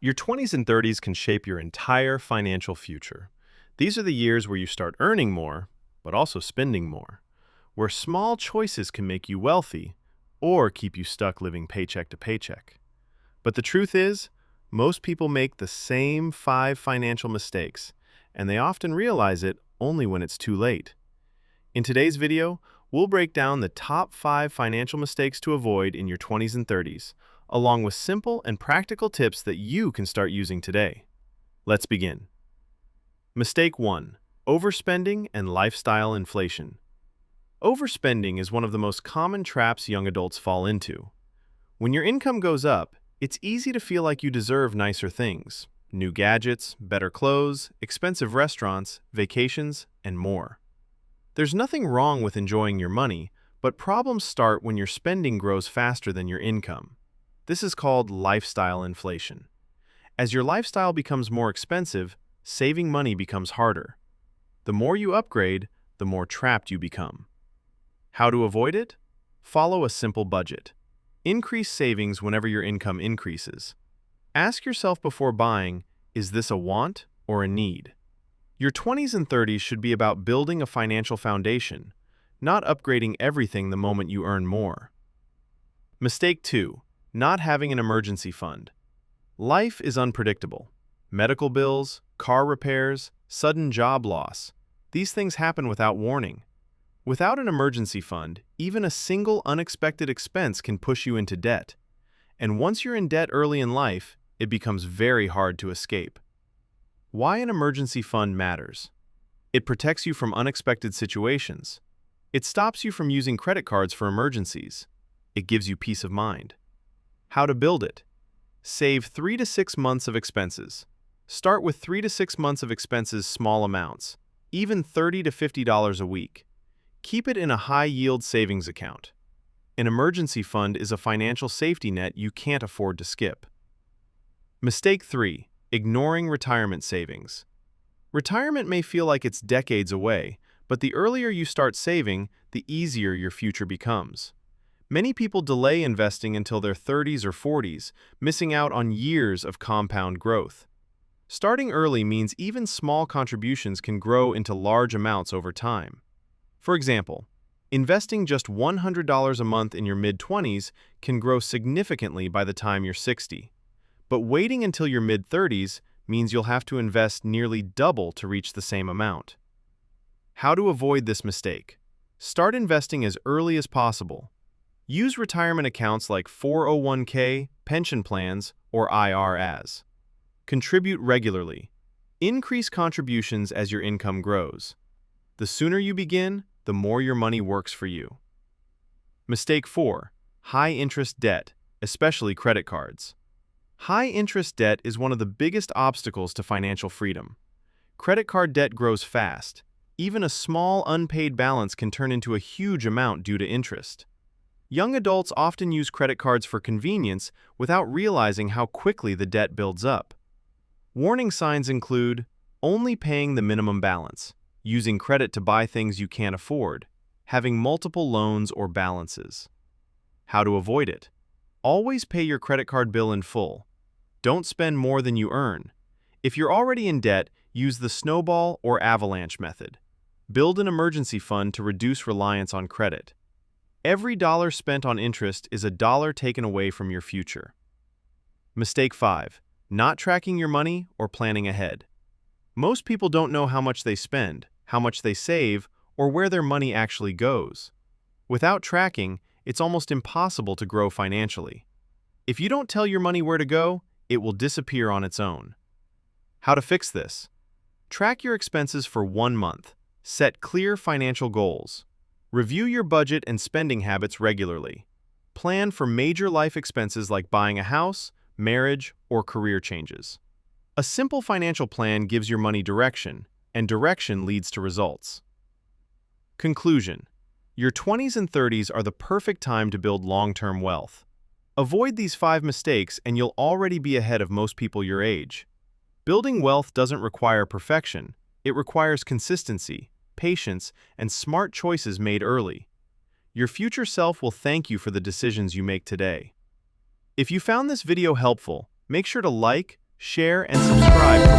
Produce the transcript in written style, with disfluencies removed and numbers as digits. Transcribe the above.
Your 20s and 30s can shape your entire financial future. These are the years where you start earning more, but also spending more, where small choices can make you wealthy or keep you stuck living paycheck to paycheck. But the truth is, most people make the same 5 financial mistakes, and they often realize it only when it's too late. In today's video, we'll break down the top 5 financial mistakes to avoid in your 20s and 30s, along with simple and practical tips that you can start using today. Let's begin. Mistake 1. Overspending and lifestyle inflation. Overspending is one of the most common traps young adults fall into. When your income goes up, it's easy to feel like you deserve nicer things: new gadgets, better clothes, expensive restaurants, vacations, and more. There's nothing wrong with enjoying your money, but problems start when your spending grows faster than your income. This is called lifestyle inflation. As your lifestyle becomes more expensive, saving money becomes harder. The more you upgrade, the more trapped you become. How to avoid it? Follow a simple budget. Increase savings whenever your income increases. Ask yourself before buying, is this a want or a need? Your 20s and 30s should be about building a financial foundation, not upgrading everything the moment you earn more. Mistake 2. Not having an emergency fund. Life is unpredictable. Medical bills, car repairs, sudden job loss. These things happen without warning. Without an emergency fund, even a single unexpected expense can push you into debt. And once you're in debt early in life, it becomes very hard to escape. Why an emergency fund matters? It protects you from unexpected situations. It stops you from using credit cards for emergencies. It gives you peace of mind. How to build it? Save 3 to 6 months of expenses. Start with 3 to 6 months of expenses, small amounts, even $30 to $50 a week. Keep it in a high-yield savings account. An emergency fund is a financial safety net you can't afford to skip. Mistake 3. Ignoring retirement savings. Retirement may feel like it's decades away, but the earlier you start saving, the easier your future becomes. Many people delay investing until their 30s or 40s, missing out on years of compound growth. Starting early means even small contributions can grow into large amounts over time. For example, investing just $100 a month in your mid-20s can grow significantly by the time you're 60. But waiting until your mid-30s means you'll have to invest nearly double to reach the same amount. How to avoid this mistake? Start investing as early as possible. Use retirement accounts like 401k, pension plans, or IRAs. Contribute regularly. Increase contributions as your income grows. The sooner you begin, the more your money works for you. Mistake 4. High-interest debt, especially credit cards. High-interest debt is one of the biggest obstacles to financial freedom. Credit card debt grows fast. Even a small unpaid balance can turn into a huge amount due to interest. Young adults often use credit cards for convenience without realizing how quickly the debt builds up. Warning signs include only paying the minimum balance, using credit to buy things you can't afford, having multiple loans or balances. How to avoid it? Always pay your credit card bill in full. Don't spend more than you earn. If you're already in debt, use the snowball or avalanche method. Build an emergency fund to reduce reliance on credit. Every dollar spent on interest is a dollar taken away from your future. Mistake 5. Not tracking your money or planning ahead. Most people don't know how much they spend, how much they save, or where their money actually goes. Without tracking, it's almost impossible to grow financially. If you don't tell your money where to go, it will disappear on its own. How to fix this? Track your expenses for 1 month. Set clear financial goals. Review your budget and spending habits regularly. Plan for major life expenses like buying a house, marriage, or career changes. A simple financial plan gives your money direction, and direction leads to results. Conclusion. Your 20s and 30s are the perfect time to build long-term wealth. Avoid these 5 mistakes and you'll already be ahead of most people your age. Building wealth doesn't require perfection. It requires consistency, patience, and smart choices made early. Your future self will thank you for the decisions you make today. If you found this video helpful, make sure to like, share, and subscribe